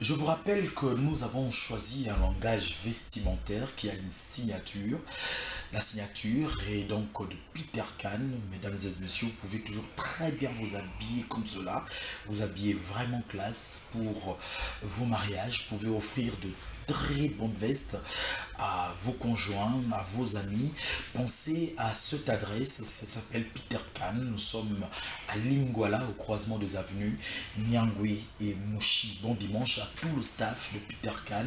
Je vous rappelle que nous avons choisi un langage vestimentaire qui a une signature. La signature est donc de Peter Can. Mesdames et messieurs, vous pouvez toujours très bien vous habiller comme cela. Vous habiller vraiment classe pour vos mariages. Vous pouvez offrir de très bonnes vestes à vos conjoints, à vos amis. Pensez à cette adresse, ça s'appelle Peter Can. Nous sommes à Lingwala, au croisement des avenues Nyangui et Mouchi. Bon dimanche à tout le staff de Peter Can.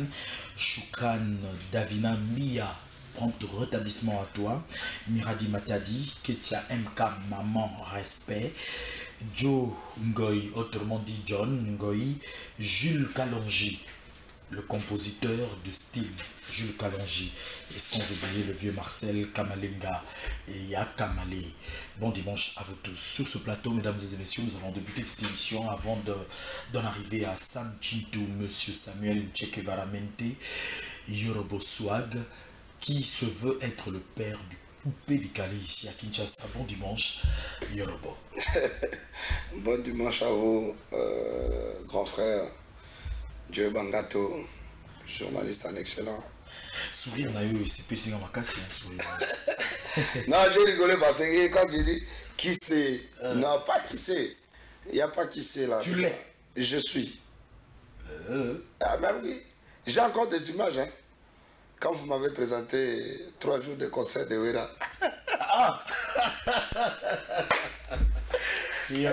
Shukran, Davina, Mia, prompt rétablissement à toi. Miradi Matadi, Ketia MK, maman, respect. Joe Ngoy, autrement dit John Ngoy. Jules Kalonji, le compositeur de style, Jules Kalonji, et sans oublier le vieux Marcel Kamalenga et Yakamale. Bon dimanche à vous tous. Sur ce plateau, mesdames et messieurs, nous allons débuter cette émission avant d'en arriver à San Chintu, monsieur Samuel Nchekevaramente, Yorobo Swag, qui se veut être le père du poupée décalé ici à Kinshasa. Bon dimanche, Yorobo. Bon dimanche à vous, grand frère. Dieu Bangato, journaliste en excellent. Sourire, on a eu, c'est plus ma casse, un sourire. Non, j'ai rigolé parce que quand j'ai dit qui c'est, non, pas qui c'est. Il n'y a pas qui c'est là. Tu l'es. Je suis. Ah ben oui. J'ai encore des images. Hein. Quand vous m'avez présenté 3 jours de concert de Wera. Ah. Il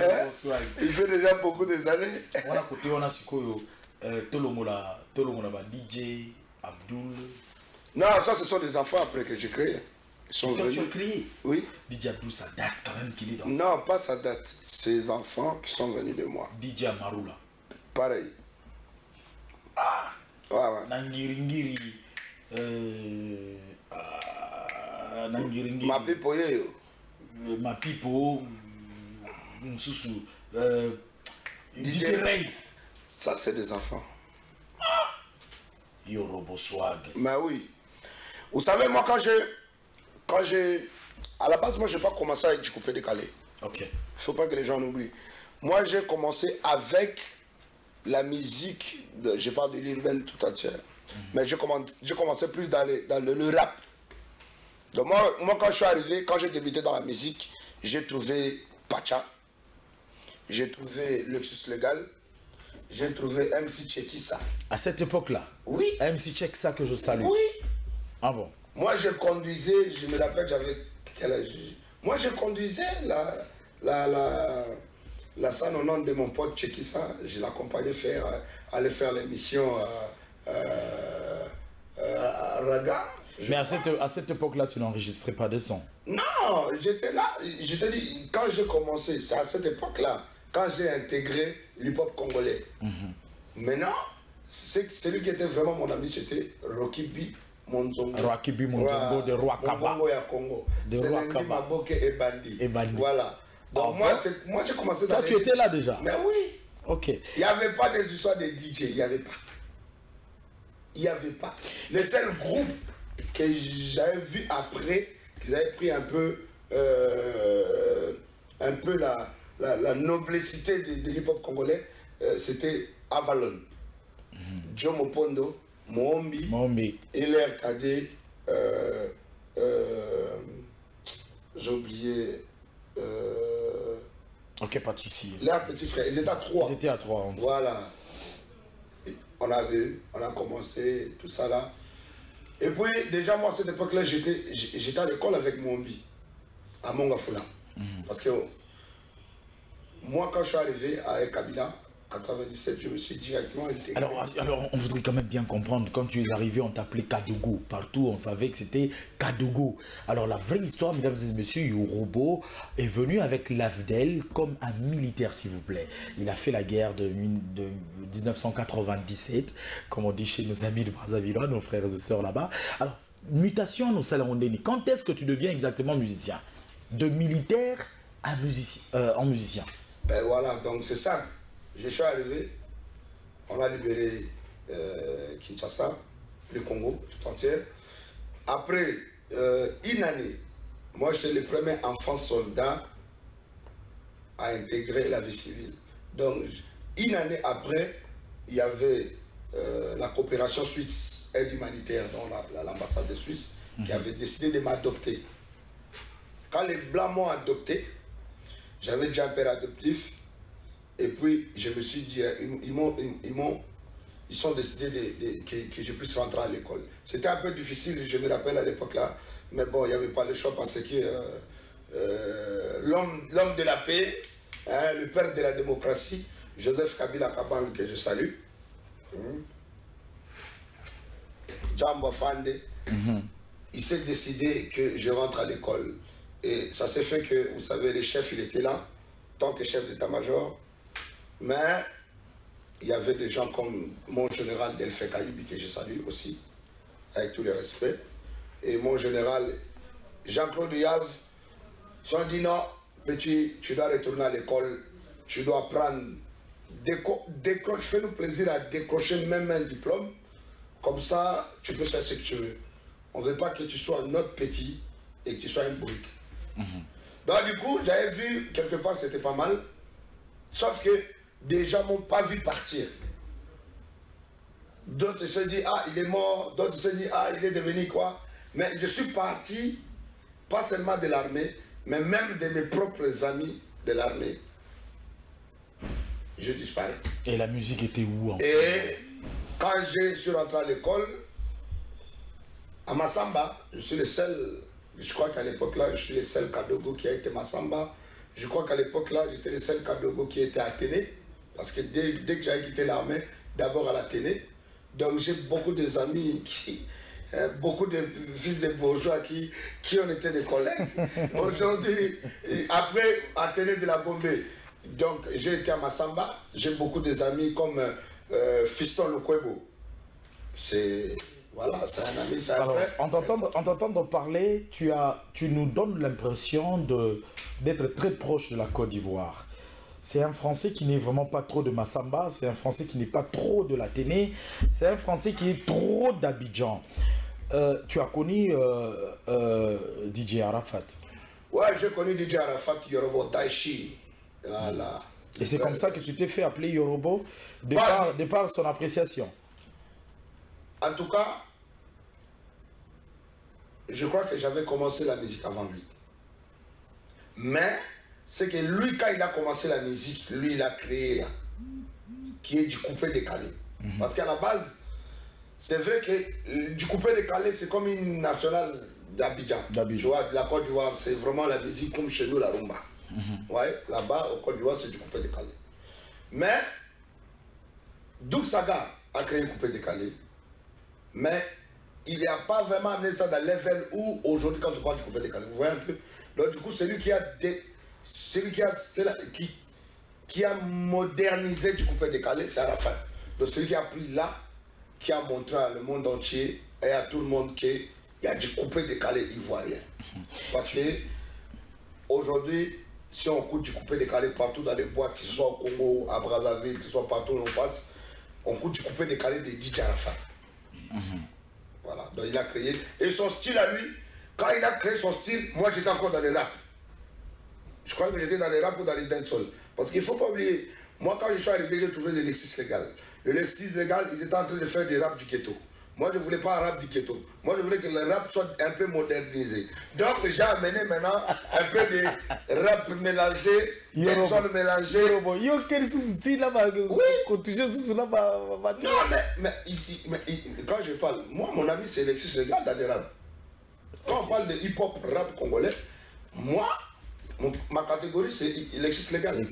fait déjà beaucoup des années. On a côté, on a ce Tolomola DJ, Abdul. Non, ça ce sont des enfants après que j'ai créé. Ils sont venus. Tu as créé? Oui. DJ Abdul, ça date quand même qu'il est dans ça. Non, pas ça date. Ces enfants qui sont venus de moi. DJ Amarula. Pareil. Ah. Ouais. Nangiringiri. Nangiringiri. Ma pipo yo. Ma pipo. Msusu. DJ Ray. Ça, c'est des enfants. Yorobo Swag. Mais oui. Vous savez, moi, quand j'ai... À la base, moi, je n'ai pas commencé avec du coupé décalé. Ok. Il ne faut pas que les gens l'oublient. Moi, j'ai commencé avec la musique, je parle de l'urbaine tout entière. Mais j'ai commencé plus dans le rap. Donc moi, quand je suis arrivé, quand j'ai débuté dans la musique, j'ai trouvé Pacha. J'ai trouvé Luxus Légal. J'ai trouvé MC Chekissa. À cette époque-là? Oui. MC Chekissa que je salue. Oui. Ah bon? Moi, je conduisais, je me rappelle, j'avais quel âge? Moi, je conduisais la 190 de mon pote Chekissa. Je l'accompagnais aller faire l'émission à Raga. Mais à cette époque-là, tu n'enregistrais pas de son? Non, j'étais là. Je te dis, quand j'ai commencé, c'est à cette époque-là, quand j'ai intégré l'hip-hop congolais. Maintenant, celui qui était vraiment mon ami, c'était Rocky B. Monzongo. Rocky B. Monzongo de Rwakaba. Monzongo ya Congo. De Rwakaba. Maboke et Bandi. Et Bandi. Voilà. Donc moi j'ai commencé dans Toi, tu étais là déjà? Mais oui. Ok. Il n'y avait pas des histoires de DJ. Il n'y avait pas. Il n'y avait pas. Le seul groupe que j'avais vu après, qu'ils avaient pris un peu la noblessité de l'hip-hop congolais, c'était Avalon. Joe Mopondo, Mohombi, Hilaire Kadé, j'ai oublié. Ok, pas de souci. Leurs petits frères, ils étaient à 3. Ils étaient à 3. Voilà. On a commencé tout ça là. Et puis déjà moi à cette époque-là, j'étais à l'école avec Mohombi, à Mongafula. Parce que moi quand je suis arrivé à Kabila, 97, je me suis directement intégré. Alors, on voudrait quand même bien comprendre, quand tu es arrivé, on t'appelait Kadogo. Partout, on savait que c'était Kadogo. Alors, la vraie histoire, mesdames et messieurs, Yorobo est venu avec l'AFDEL comme un militaire, s'il vous plaît. Il a fait la guerre de 1997, comme on dit chez nos amis de Brazzaville, nos frères et sœurs là-bas. Alors, mutation au Salahondéni. Quand est-ce que tu deviens exactement musicien? De militaire à en musicien. Ben voilà, donc c'est ça. Je suis arrivé, on a libéré Kinshasa, le Congo tout entier. Après une année, moi j'étais le premier enfant soldat à intégrer la vie civile. Donc une année après, il y avait la coopération suisse, aide humanitaire, dont l'ambassade de Suisse, qui avait décidé de m'adopter. Quand les Blancs m'ont adopté, j'avais déjà un père adoptif, et puis je me suis dit, ils sont décidés que je puisse rentrer à l'école. C'était un peu difficile, je me rappelle à l'époque là, mais bon, il n'y avait pas le choix parce que l'homme de la paix, hein, le père de la démocratie, Joseph Kabila Kabang, que je salue, Djambo Fande, il s'est décidé que je rentre à l'école. Et ça s'est fait que, vous savez, le chef, il était là, tant que chef d'état-major, mais il y avait des gens comme mon général Delphé Kayibi, que je salue aussi, avec tout le respect, et mon général Jean-Claude Yave, ils ont dit non, petit, tu dois retourner à l'école, tu dois prendre, fais-nous plaisir à décrocher même un diplôme, comme ça, tu peux faire ce que tu veux. On ne veut pas que tu sois notre petit et que tu sois une brique. Donc du coup, j'avais vu quelque part c'était pas mal, sauf que des gens ne m'ont pas vu partir. D'autres se disent ah il est mort, d'autres se disent ah il est devenu quoi. Mais je suis parti, pas seulement de l'armée, mais même de mes propres amis de l'armée. Je disparais. Et la musique était où en fait? Et quand je suis rentré à l'école, à Massamba, je suis le seul, je crois qu'à l'époque là, je suis le seul Kadogo qui a été Massamba. Je crois qu'à l'époque là, j'étais le seul Kadogo qui était à Téné. Parce que dès que j'avais quitté l'armée, d'abord à la Téné. Donc j'ai beaucoup d'amis beaucoup de fils de bourgeois qui ont été des collègues. Aujourd'hui, après à Téné de la Gombe, donc j'ai été à Massamba. J'ai beaucoup d'amis comme Fiston Lokwebo. C'est... Voilà, c'est un ami, c'est un frère. En t'entendant parler, tu nous donnes l'impression d'être très proche de la Côte d'Ivoire. C'est un Français qui n'est vraiment pas trop de Massamba, c'est un Français qui n'est pas trop de la Téné, c'est un Français qui est trop d'Abidjan. Tu as connu DJ Arafat? Ouais, j'ai connu DJ Arafat, Yorobo Taichi. Voilà. Et c'est comme ça que tu t'es fait appeler Yorobo, de par son appréciation. En tout cas, je crois que j'avais commencé la musique avant lui. Mais, c'est que lui, quand il a commencé la musique, lui, il a créé là, qui est du coupé décalé. Parce qu'à la base, c'est vrai que du coupé décalé, c'est comme une nationale d'Abidjan. Tu vois, de la Côte d'Ivoire, c'est vraiment la musique comme chez nous, la rumba. Ouais, là-bas, au Côte d'Ivoire, c'est du coupé décalé. Mais, Doug Saga a créé un coupé décalé. Mais il n'a pas vraiment amené ça dans le level où aujourd'hui quand on parle du coupé décalé, vous voyez un peu. Donc du coup celui qui a modernisé du coupé décalé, c'est Arafat. Donc celui qui a pris là, qui a montré à le monde entier et à tout le monde qu'il y a du coupé décalé ivoirien. Parce que aujourd'hui, si on coûte du coupé décalé partout dans les boîtes, que ce soit au Congo, à Brazzaville, que ce soit partout où on passe, on coûte du coupé décalé de DJ Arafat. Voilà, donc il a créé. Et son style à lui, quand il a créé son style, moi j'étais encore dans les rap. Je crois que j'étais dans les rap ou dans les dancehall. Parce qu'il ne faut pas oublier, moi quand je suis arrivé, j'ai trouvé le Lexus légal. Le Lexus légal, ils étaient en train de faire des rap du ghetto. Moi je ne voulais pas un rap du ghetto. Moi je voulais que le rap soit un peu modernisé. Donc j'ai amené maintenant un peu de rap mélangé, dancehall mélangé. Yo, quel style là, oui. Quand tu joues sous là, non, mais quand je parle, moi mon ami c'est Lexus légal dans les rap. Quand on parle de hip-hop rap congolais, moi, ma catégorie c'est Lexus légal.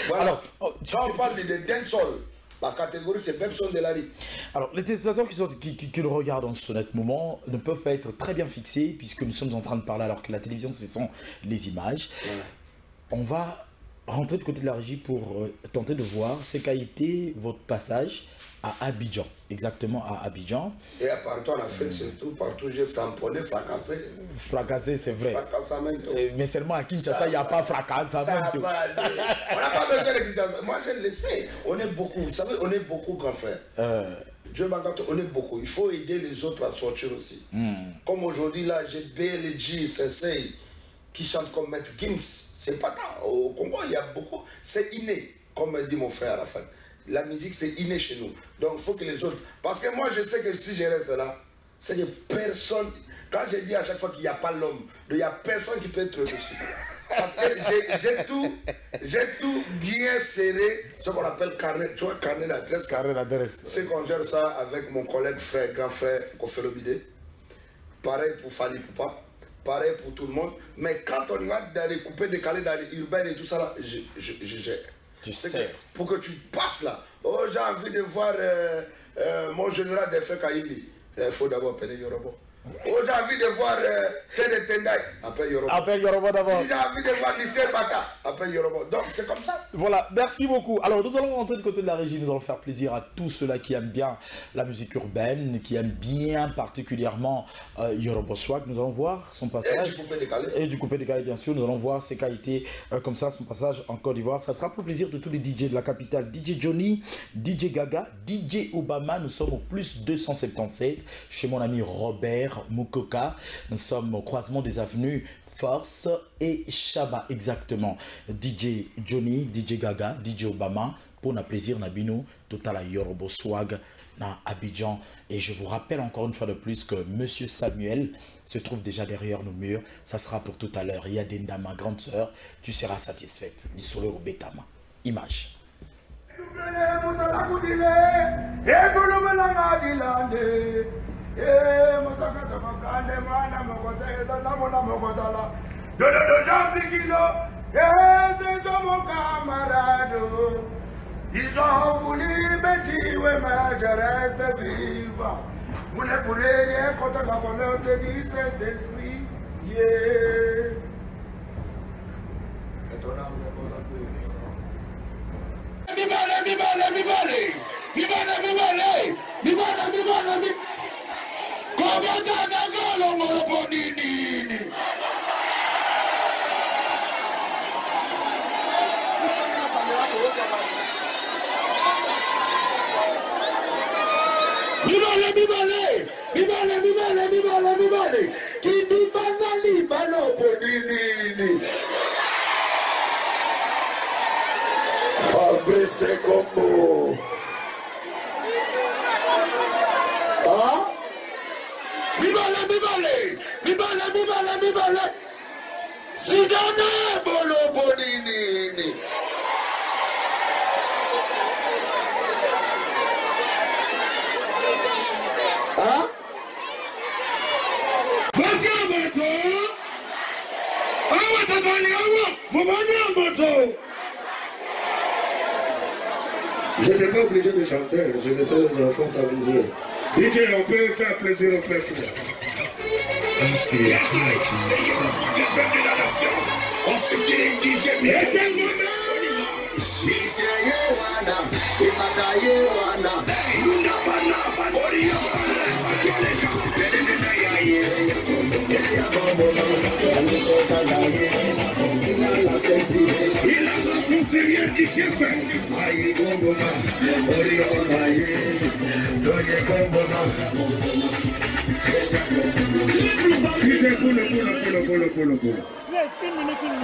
Voilà. Alors, quand on parle de dancehall, ma catégorie c'est Pepson de la vie. Alors, les téléspectateurs qui le regardent en ce net moment ne peuvent pas être très bien fixés puisque nous sommes en train de parler alors que la télévision ce sont les images. Ouais. On va rentrer de côté de la régie pour tenter de voir ce qu'a été votre passage à Abidjan, exactement à Abidjan. Et partout en Afrique, surtout, partout j'ai tamponné, fracassé. Fracassé, c'est vrai. Fracassamento. Mais seulement à Kinshasa, il n'y a pas fracassamento. On n'a pas besoin de Kinshasa. Moi, je le sais. On est beaucoup. Vous savez, on est beaucoup, grand frère. Dieu m'a gâté, on est beaucoup. Il faut aider les autres à sortir aussi. Comme aujourd'hui, là, j'ai BLG, Sensei, qui chante comme Maître Gims. C'est pas tant. Au Congo, il y a beaucoup. C'est inné, comme dit mon frère à la fin. la musique c'est inné chez nous. Donc il faut que les autres... Parce que moi je sais que si je reste là, c'est que personne... Quand je dis à chaque fois qu'il n'y a pas l'homme, il n'y a personne qui peut être dessus. Parce que j'ai tout bien serré, ce qu'on appelle carnet, tu vois, carnet d'adresse. Carnet d'adresse. C'est qu'on gère ça avec mon collègue frère, grand frère, Kofelo Bidé. Pareil pour Fali Poupa, pareil pour tout le monde. Mais quand on y va dans les coupés décalés, dans les urbaines et tout ça, là, je gère. Tu sais. Pour que tu passes là. Oh, j'ai envie de voir mon général des faits Kaïli. Il faut d'abord appeler Yorobo. Oh, j'ai envie de voir Tede Tendai. Appelle Yorobo. Appelle Yorobo d'abord. Si j'ai envie de voir Lycée Bata. Appelle Yorobo. Donc c'est comme ça. Voilà, merci beaucoup. Alors nous allons rentrer du côté de la régie, nous allons faire plaisir à tous ceux-là qui aiment bien la musique urbaine, qui aiment bien particulièrement Yorobo Swag. Nous allons voir son passage. Et du coupé décalé. Et du coupé décalé, bien sûr. Nous allons voir ses qualités comme ça, son passage en Côte d'Ivoire. Ça sera pour le plaisir de tous les DJ de la capitale. DJ Johnny, DJ Gaga, DJ Obama. Nous sommes au plus 277 chez mon ami Robert Mukoka. Nous sommes au croisement des avenues Force et Chaba, exactement. DJ Johnny, DJ Gaga, DJ Obama, pour na plaisir na bino, total Yorobo Swag na Abidjan. Et je vous rappelle encore une fois de plus que Monsieur Samuel se trouve déjà derrière nos murs. Ça sera pour tout à l'heure. Il y a Denda, ma grande sœur, tu seras satisfaite. Disolo au Betama. Image. C'est mon camarade. Ils ont voulu me tuer, mais je reste vivant. Vous ne pourrez rien contre la volonté du Saint-Esprit. Yeah. Fabrice Combo. Ah? Bibale. Sidane bolo bonini. Ah? Je n'ai pas obligé de chanter, je laisse les enfants s'amuser. DJ, on peut faire plaisir au peuple.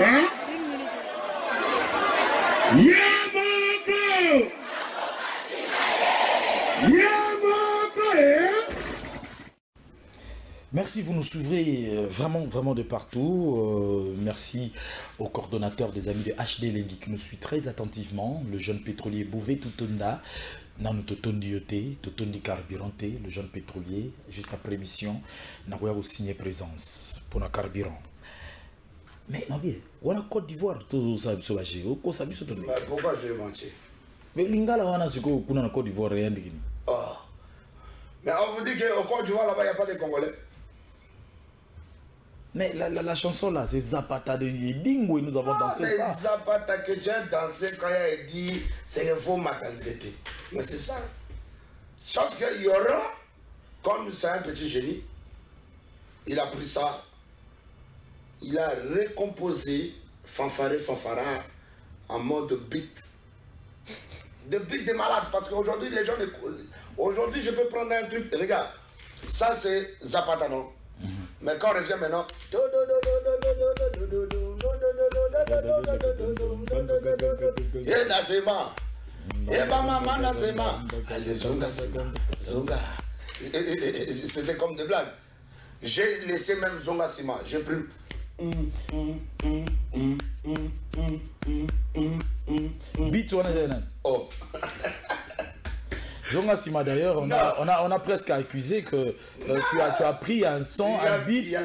Hein? Merci, vous nous suivrez vraiment de partout. Merci au coordonnateur des amis de HD Lendi qui nous suit très attentivement, le jeune pétrolier Bouvet Toutonda, Nanu Totondi Yote, Totondi Carburante, le jeune pétrolier, juste après l'émission, Nagoya vous signer présence pour le carburant. Mais non, bien, on a Côte d'Ivoire, tout ça, Pourquoi je vais mentir? Mais l'ingala, on a ce qu'on a en Côte d'Ivoire, rien de qui. Oh. Mais on vous dit qu'au Côte d'Ivoire, là-bas, il n'y a pas de Congolais. Mais la chanson là, c'est Zapata de Dingo, nous avons dansé ça. C'est Zapata que tu as dansé quand il a dit c'est une faux maternité. Mais c'est ça. Sauf qu'il y aura, comme c'est un petit génie, il a pris ça, il a recomposé fanfare en mode beat. De beat de malade, parce qu'aujourd'hui les gens... Aujourd'hui je peux prendre un truc, regarde, ça c'est Zapata, non? Mais quand on revient maintenant, Eba mama na zema. Allez, zonga, zonga. C'était comme des blagues. J'ai laissé même zonga sima. J'ai pris. Beat on a Oh. Zonga Sima d'ailleurs, on a presque accusé que tu as pris un son, un beat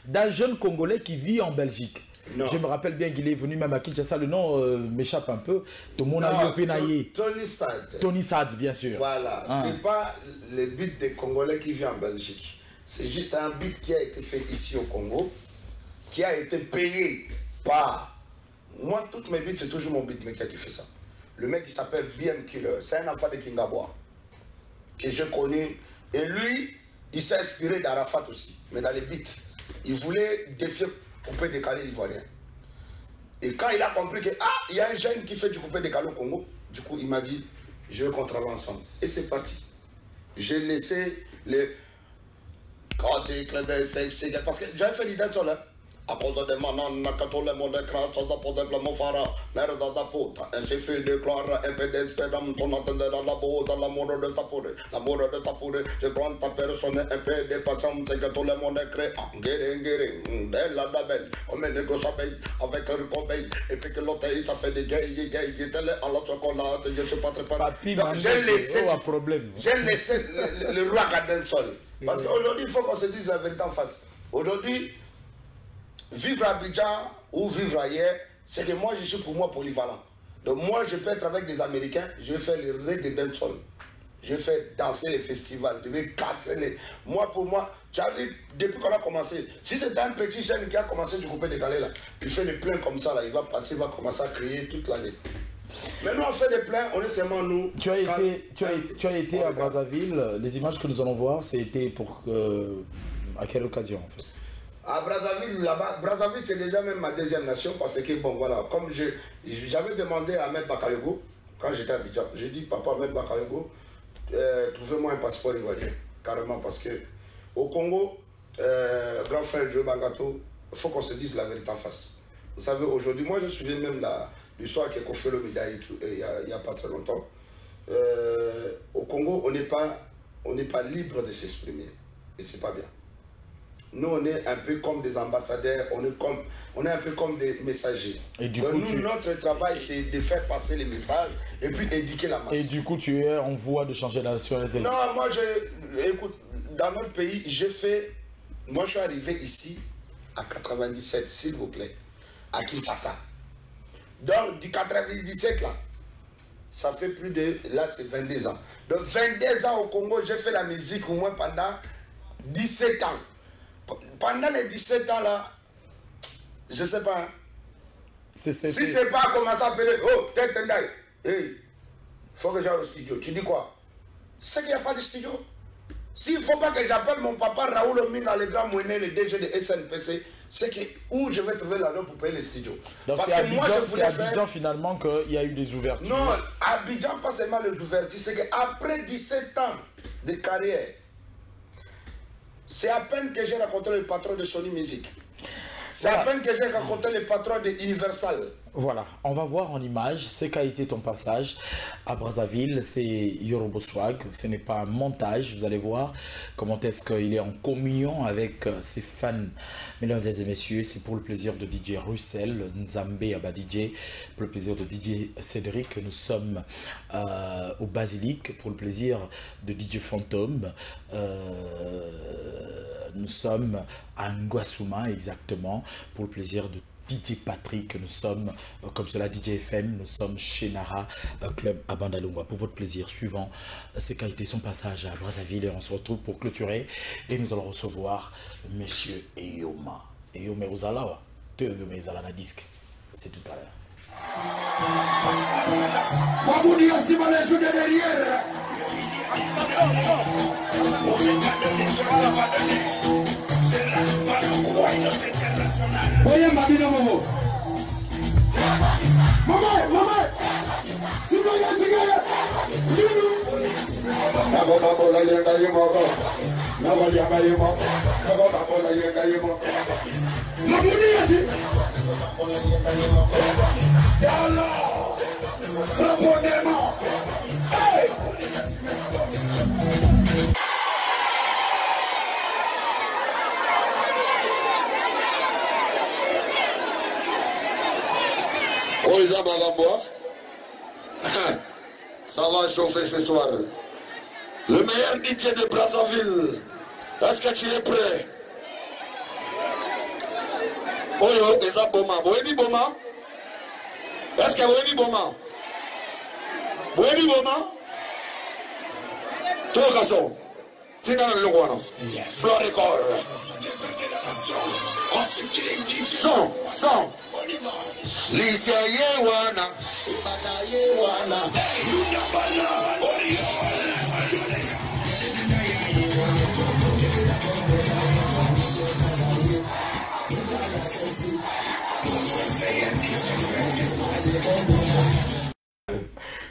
d'un jeune Congolais qui vit en Belgique. Non. Je me rappelle bien qu'il est venu même à Kinshasa, le nom m'échappe un peu. Tony Sad. Tony Sad, bien sûr. Voilà, c'est pas le beat des Congolais qui vit en Belgique. C'est juste un beat qui a été fait ici au Congo, qui a été payé par... Moi, toutes mes beats, c'est toujours mon beatmaker qui fait ça. Le mec, il s'appelle BM Killer. C'est un enfant de Kingabois que je connais. Et lui, il s'est inspiré d'Arafat aussi. Mais dans les beats, il voulait défier coupé décalé ivoirien. Et quand il a compris que, il y a un jeune qui fait du coupé décalé au Congo, du coup, il m'a dit, je veux qu'on travaille ensemble. Et c'est parti. J'ai laissé les... Parce que j'avais fait l'idée sur là. A cause de manan, tout le monde crache, ça pour de la mofara, merde de puta, un suffit de clore, un peu d'espérance, on attendait dans la boue, dans l'amour de Stapouré, je prends ta personne, un peu de patience, c'est que tout le monde est créé, guérin, belle la belle, on met des grosses abeilles, avec le cobaye, et puis que l'autre, ça fait des gays, telle à la chocolat, je suis pas très pas. J'ai laissé le roi Gaden Sol. Parce qu'aujourd'hui, il faut qu'on se dise la vérité en face. Aujourd'hui, vivre à Abidjan ou vivre ailleurs, c'est que moi je suis pour moi polyvalent. Donc moi je peux être avec des Américains, je vais faire les reggae dancehall. Je vais faire danser les festivals, je vais casser les... Moi pour moi, tu as vu, depuis qu'on a commencé, si c'est un petit jeune qui a commencé du coupé décalé là, il fait des pleins comme ça là, il va passer, il va commencer à crier toute l'année. Mais nous on fait des pleins, on est seulement nous. Tu as été à Brazzaville, les images que nous allons voir, c'était pour... à quelle occasion en fait? À Brazzaville, là-bas, Brazzaville c'est déjà même ma deuxième nation parce que bon voilà, comme j'avais demandé à Ahmed Bakayogo, quand j'étais à Abidjan, j'ai dit papa Ahmed Bakayogo, trouvez-moi un passeport ivoirien, carrément parce que au Congo, grand frère Joe Bangato, il faut qu'on se dise la vérité en face. Vous savez, aujourd'hui, moi je suivais même l'histoire qui est confiée le médaille il n'y a pas très longtemps. Au Congo, on n'est pas libre de s'exprimer et c'est pas bien. Nous, on est un peu comme des ambassadeurs, on est un peu comme des messagers. Et du coup, notre travail, c'est de faire passer les messages et puis éduquer la masse. Et du coup, tu es en voie de changer la nationalité? Non, moi, écoute, dans notre pays, moi, je suis arrivé ici à 97, s'il vous plaît, à Kinshasa. Donc, du 97, là, ça fait plus de, là, c'est 22 ans. Donc, 22 ans au Congo, j'ai fait la musique au moins pendant 17 ans. Pendant les 17 ans là, je sais pas. Hein. Si c'est pas commencer à appeler, oh, Tendai, hey, faut que j'aille au studio. Tu dis quoi? C'est qu'il n'y a pas de studio. S'il ne faut pas que j'appelle mon papa Raoul Omina, le grand moyen, le DG de SNPC, c'est que où je vais trouver l'argent pour payer les studios. Donc c'est à Abidjan finalement qu'il y a eu des ouvertures. Non, Abidjan, pas seulement les ouvertures, c'est qu'après 17 ans de carrière, c'est à peine que j'ai rencontré le patron de Sony Music. C'est à peine que j'ai rencontré le patron de Universal. Voilà, on va voir en image ce qu'a été ton passage à Brazzaville. C'est Yorobo Swag, ce n'est pas un montage. Vous allez voir comment est-ce qu'il est en communion avec ses fans. Mesdames et messieurs, c'est pour le plaisir de DJ Russell, Nzambe Abadidje, pour le plaisir de DJ Cédric. Nous sommes au Basilique, pour le plaisir de DJ Fantôme. Nous sommes à Nguasuma exactement, pour le plaisir de DJ Patrick. Nous sommes, comme cela, DJ FM, nous sommes chez Nara Club à Bandalungwa. Pour votre plaisir, suivant ce qu'a été son passage à Brazzaville, et on se retrouve pour clôturer. Et nous allons recevoir Monsieur Eyoma. Eyoma Uzalawa, Eyoma Uzalawa disque. C'est tout à l'heure. Oye, Mabino Momo. Mama. Sino ya chingaya. Lilu. Nabo la yenga yemo. Nabo ya yemo. Nabo la yenga yemo. Mabuni yasi. Yalla. Profondément. Hey! Oh, Isa Magamboa. Ça va chauffer ce soir. Le meilleur DJ de Brazzaville. Est-ce que tu es prêt? Oh yo, Isa Boma. Boébi Boma. Est-ce que Boébi Boma? Boébi Boma? Tout garçon. Tu n'as le droit, non? Floricole. Son. Lisa Yewana.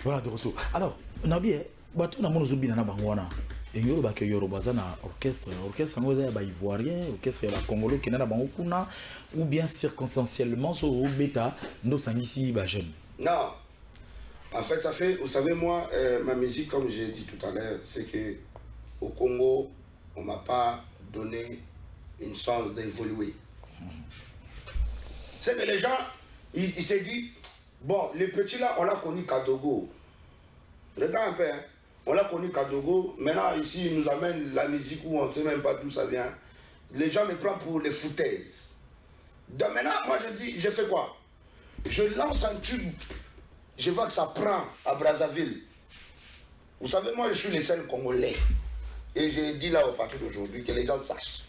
Voilà, de retour. Alors, Nabi, bateau na mono zobina na bangwana. Et Yoruba que Yoruba zana orchestre ngoza ya ba ivoirien, orchestre ya ba congolais qui na bango kuna ou bien circonstanciellement sur bêta nos sangisi ba jeune. Non. En fait, ça fait, vous savez, moi, ma musique, comme j'ai dit tout à l'heure, c'est que au Congo, on m'a pas donné une chance d'évoluer. C'est que les gens, ils se disent, bon, les petits là, on l'a connu Kadogo. Regarde un peu, hein. On l'a connu Kadogo. Maintenant, ici, ils nous amènent la musique où on ne sait même pas d'où ça vient. Les gens me prennent pour les foutaises. Donc maintenant, moi, je dis, je fais quoi? Je lance un tube. Je vois que ça prend à Brazzaville. Vous savez, moi, je suis le seul Congolais. Et je dis là, au partir d'aujourd'hui, que les gens sachent.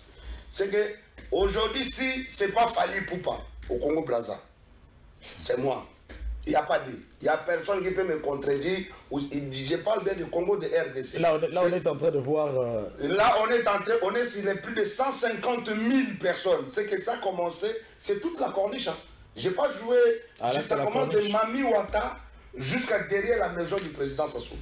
C'est que, aujourd'hui, si c'est pas Fali Poupa au Congo-Brazza, c'est moi. Il n'y a pas dit. Il n'y a personne qui peut me contredire. Je parle bien du Congo de RDC. Là, on est en train de voir... Là, on est sur les plus de 150 000 personnes. C'est que ça a commencé, c'est toute la corniche. Hein. Je n'ai pas joué, ça commence de Mami Ouatta jusqu'à derrière la maison du président Sassou.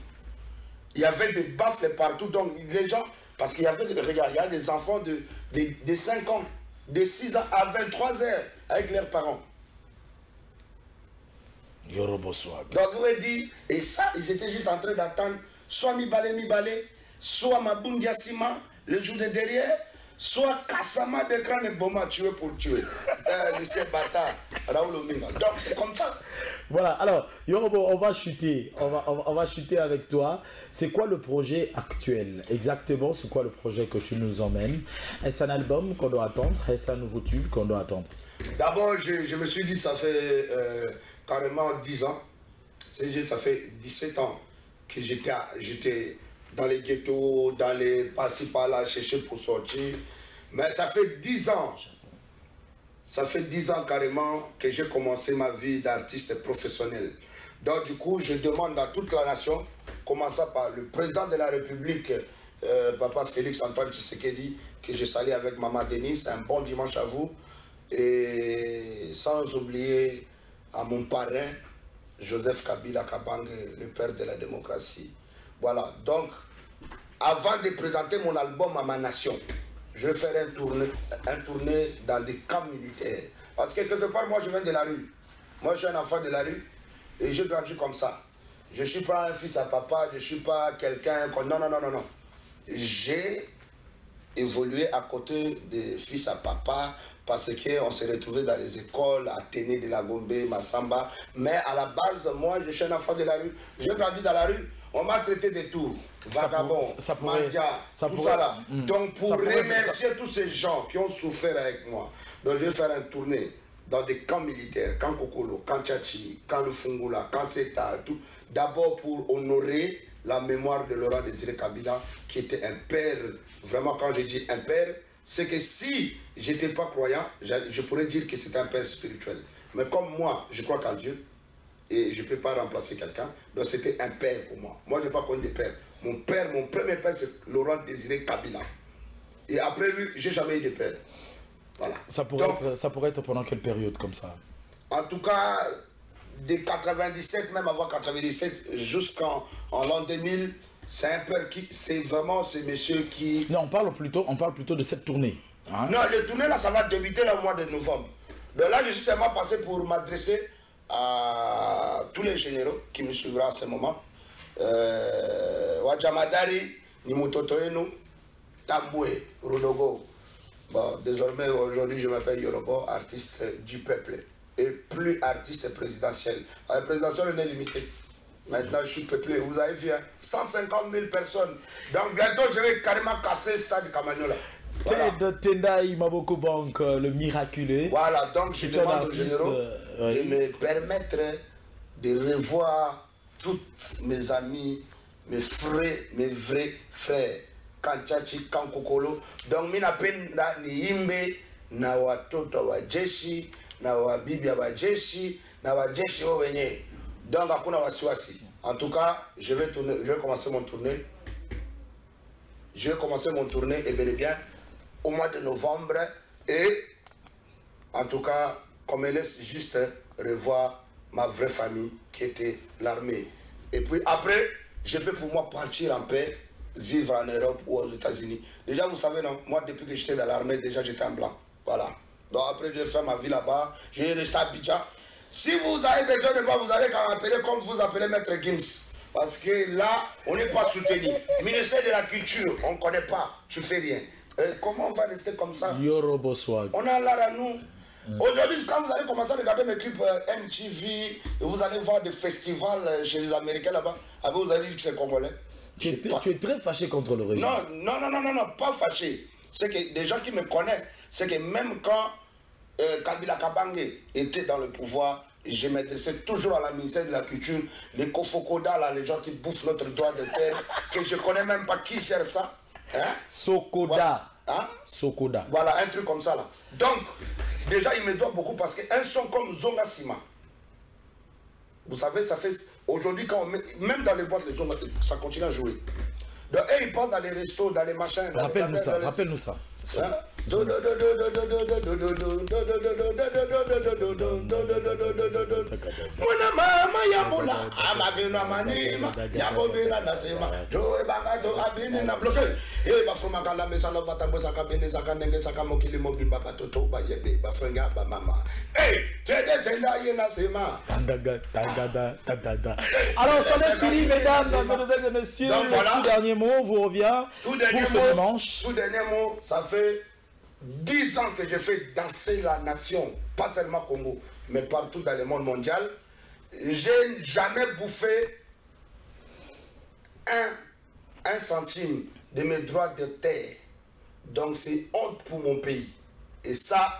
Il y avait des baffles partout. Donc, les gens, parce qu'il y avait, regarde, il y a des enfants de 5 ans, de 6 ans à 23 heures avec leurs parents. Donc, je vous dis, et ça, ils étaient juste en train d'attendre soit mi-balé, soit Mabundia Sima, le jour de derrière, soit Kassama de Grand et Boma tué pour tuer. Lycée Bata, Raoul Ominga. Donc, c'est comme ça. Voilà, alors, Yorobo, on va chuter. On va chuter avec toi. C'est quoi le projet actuel? Exactement, c'est quoi le projet que tu nous emmènes? Est-ce un album qu'on doit attendre? Est-ce un nouveau tube qu'on doit attendre? D'abord, je me suis dit, ça fait carrément 10 ans. Ça fait 17 ans que j'étais dans les ghettos, dans les par-ci par-là, chercher pour sortir. Mais ça fait 10 ans. Ça fait 10 ans carrément que j'ai commencé ma vie d'artiste professionnel. Donc du coup, je demande à toute la nation, commençant par le président de la République, Papa Félix Antoine Tshisekedi, que je salue avec Maman Denise. Un bon dimanche à vous. Et sans oublier à mon parrain, Joseph Kabila Kabange, le père de la démocratie. Voilà, donc, avant de présenter mon album à ma nation, je vais faire un tournée dans les camps militaires. Parce que quelque part, moi, je viens de la rue. Moi, je suis un enfant de la rue et j'ai grandi comme ça. Je ne suis pas un fils à papa, je ne suis pas quelqu'un... Non. J'ai évolué à côté des fils à papa parce qu'on s'est retrouvés dans les écoles, à Téné de la Gombe, Massamba. Mais à la base, moi, je suis un enfant de la rue. J'ai grandi dans la rue. On m'a traité de tout. Vagabond, mandia, tout ça là. Donc pour remercier tous ces gens qui ont souffert avec moi, donc je vais faire un tournée dans des camps militaires, camp Kokolo, camp Tchachi, camp Lufungula, camp Seta, tout. D'abord pour honorer la mémoire de Laurent Désiré Kabila, qui était un père. Vraiment, quand je dis un père, c'est que si j'étais pas croyant, je pourrais dire que c'est un père spirituel. Mais comme moi, je crois qu'à Dieu, et je ne peux pas remplacer quelqu'un, donc c'était un père pour moi. Moi, je n'ai pas connu de père. Mon premier père, c'est Laurent Désiré Kabila. Et après lui, je n'ai jamais eu de père. Voilà. Ça pourrait être pendant quelle période comme ça? En tout cas, de 97, même avant 97, jusqu'en l'an 2000, c'est un père qui, c'est vraiment ce monsieur qui... Non, on parle plutôt de cette tournée. Hein? Non, le tournée là, ça va débuter là, au mois de novembre. Donc là, je suis seulement passé pour m'adresser à tous les généraux qui me suivront à ce moment. Wajamadari, Nimutotoenu, Tamboué, Rudogo. Bon, désormais, aujourd'hui, je m'appelle Yorobo, artiste du peuple. Et plus artiste présidentiel. La présidentielle n'est limitée. Maintenant, je suis peuplé. Vous avez vu, hein, 150 000 personnes. Donc, bientôt, je vais carrément casser le stade Camagnola. Voilà. Tendai Maboko Bank, le miraculé. Voilà, donc je demande aux généraux de me permettre de revoir tous mes amis, mes frères, mes vrais frères. Kanchachi, Kankokolo. Donc, je n'appelle ni Yimbe, na watoto wa jeshi, na wabibi wa jeshi, na wa jeshi owenye. Donc, hakuna wasiwasi. En tout cas, je vais commencer mon tournée. Je vais commencer mon tournée, et bel et bien, au mois de novembre. Et, en tout cas, qu'on me laisse juste revoir ma vraie famille, qui était l'armée. Et puis, après, je peux pour moi partir en paix, vivre en Europe ou aux États-Unis. Déjà, vous savez, non, moi, depuis que j'étais dans l'armée, déjà, j'étais en blanc. Voilà. Donc, après, j'ai fait ma vie là-bas. J'ai resté à Abidjan. Si vous avez besoin de moi, vous allez quand même appeler comme vous appelez Maître Gims. Parce que là, on n'est pas soutenu. Ministère de la Culture, on ne connaît pas. Tu fais rien. Comment on va rester comme ça? Yorobo Swag. On a l'art à nous. Aujourd'hui, quand vous allez commencer à regarder mes clips MTV, vous allez voir des festivals chez les Américains là-bas. Après, vous allez dire que c'est congolais. Tu es très fâché contre le régime. Non, pas fâché. C'est que des gens qui me connaissent, c'est que même quand Kabila Kabange était dans le pouvoir, je m'adressais toujours à la ministère de la Culture, les Kofokoda, là, les gens qui bouffent notre droit de terre, que je ne connais même pas qui gère ça. Hein? Sokoda. Voilà. Hein? Sokoda. Voilà, un truc comme ça là. Donc, déjà, il me doit beaucoup parce qu'un son comme Zonga Sima, vous savez, ça fait... Aujourd'hui, quand on met, même dans les boîtes, les Zonga, ça continue à jouer. Donc, et ils passent dans les restos, dans les machins. Rappelle-nous ça, rappelle-nous ça. Alors, ça va être fini, mesdames, mesdemoiselles et messieurs. Donc, voilà. Tout dernier mot vous revient pour ce dimanche. Tout dernier mot, ça fait 10 ans que je fais danser la nation, pas seulement Congo, mais partout dans le monde mondial. J'ai jamais bouffé un centime de mes droits de terre. Donc c'est honte pour mon pays. Et ça,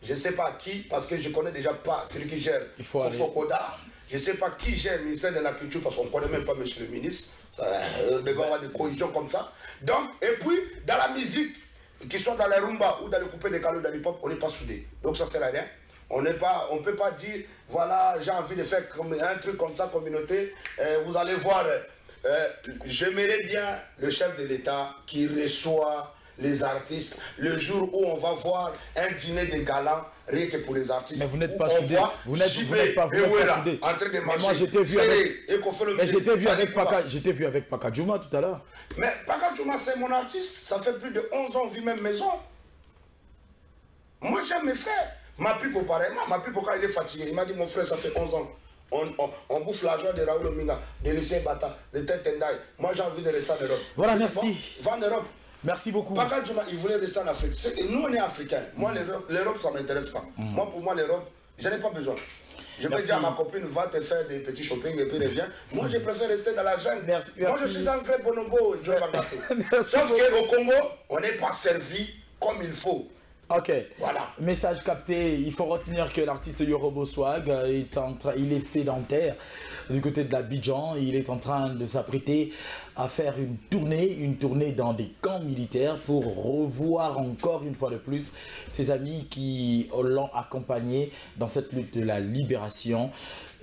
je ne sais pas qui, parce que je ne connais déjà pas celui qui gère Kofokoda. Je ne sais pas qui gère le ministère de la Culture, parce qu'on ne connaît même pas monsieur le ministre. Il devait y avoir des cohésions comme ça. Donc, et puis, dans la musique, qu'ils soient dans les rumba ou dans les coupés de calot, dans l'hip-hop, on n'est pas soudés. Donc ça ne sert à rien. On ne peut pas dire, voilà, j'ai envie de faire un truc comme ça, communauté. Vous allez voir, j'aimerais bien le chef de l'État qui reçoit les artistes le jour où on va voir un dîner de gala rien que pour les artistes. Mais vous n'êtes pas soudés. Vous n'êtes pas soudés. En train de marcher. Moi j'étais vu avec j'étais vu avec Paka Djouma tout à l'heure. Mais Paka Djouma c'est mon artiste. Ça fait plus de 11 ans on vit même maison. Moi j'aime mes frères. Ma pipo pareillement. Ma pipo quand il est fatigué, il m'a dit mon frère ça fait 11 ans. On bouffe l'argent de Raoul Ominga, de Lucien Bata, de Tendai. Moi j'ai envie de rester en Europe. Voilà, merci. Va en Europe. Merci beaucoup. Paka Djouma, il voulait rester en Afrique. Nous, on est africains. Moi, l'Europe, ça ne m'intéresse pas. Moi, pour moi, l'Europe, je n'ai pas besoin. Je peux dire à ma copine, va te faire des petits shopping et puis reviens. Moi, je préfère rester dans la jungle. Moi, je suis un vrai bonobo, Joe Bagato. Sauf qu'au Congo, on n'est pas servi comme il faut. Ok, voilà. Message capté, il faut retenir que l'artiste Yorobo Swag il est sédentaire du côté de l'Abidjan, il est en train de s'apprêter à faire une tournée dans des camps militaires pour revoir encore une fois de plus ses amis qui l'ont accompagné dans cette lutte de la libération.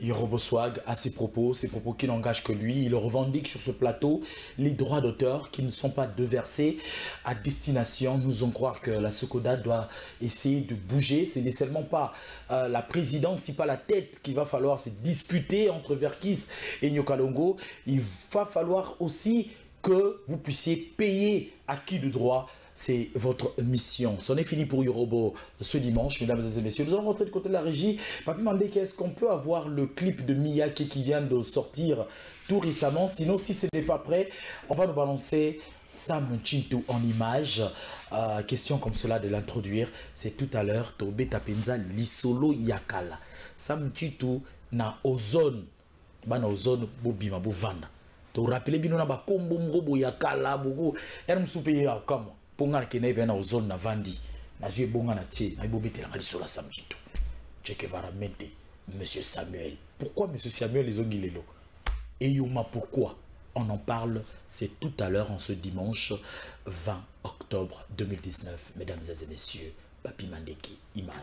Yorobo Swag a ses propos qui n'engagent que lui. Il revendique sur ce plateau les droits d'auteur qui ne sont pas déversés à destination. Nous allons croire que la Sokoda doit essayer de bouger. Ce n'est seulement pas la présidence, si pas la tête qu'il va falloir se disputer entre Verkis et Nyokalongo. Il va falloir aussi que vous puissiez payer à qui de droit c'est votre mission. C'en est fini pour Yorobo ce dimanche, mesdames et messieurs. Nous allons rentrer du côté de la régie. Papi Mandeke, est-ce qu'on peut avoir le clip de Miyake qui vient de sortir tout récemment? Sinon, si ce n'est pas prêt, on va nous balancer Sam Chintu en image. Question comme cela de l'introduire, c'est tout à l'heure. Tobe Tapenza Lisolo Yakala. Sam Chintu na ozone. Bana ozone bobima bovanda. To rappeler bino na ba kombo mrobo Yakala bogo. Er msupe ya kama. Ponga kena ibe na ozone na vandi. Na zue bonga na tche. Na ibobete la Lisolo Sam Chintu. Check va ramete Monsieur Samuel. Pourquoi Monsieur Samuel les ongilelo? Et Yuma, pourquoi? On en parle, c'est tout à l'heure, en ce dimanche 20 octobre 2019. Mesdames et messieurs, Papi Mandeke, image.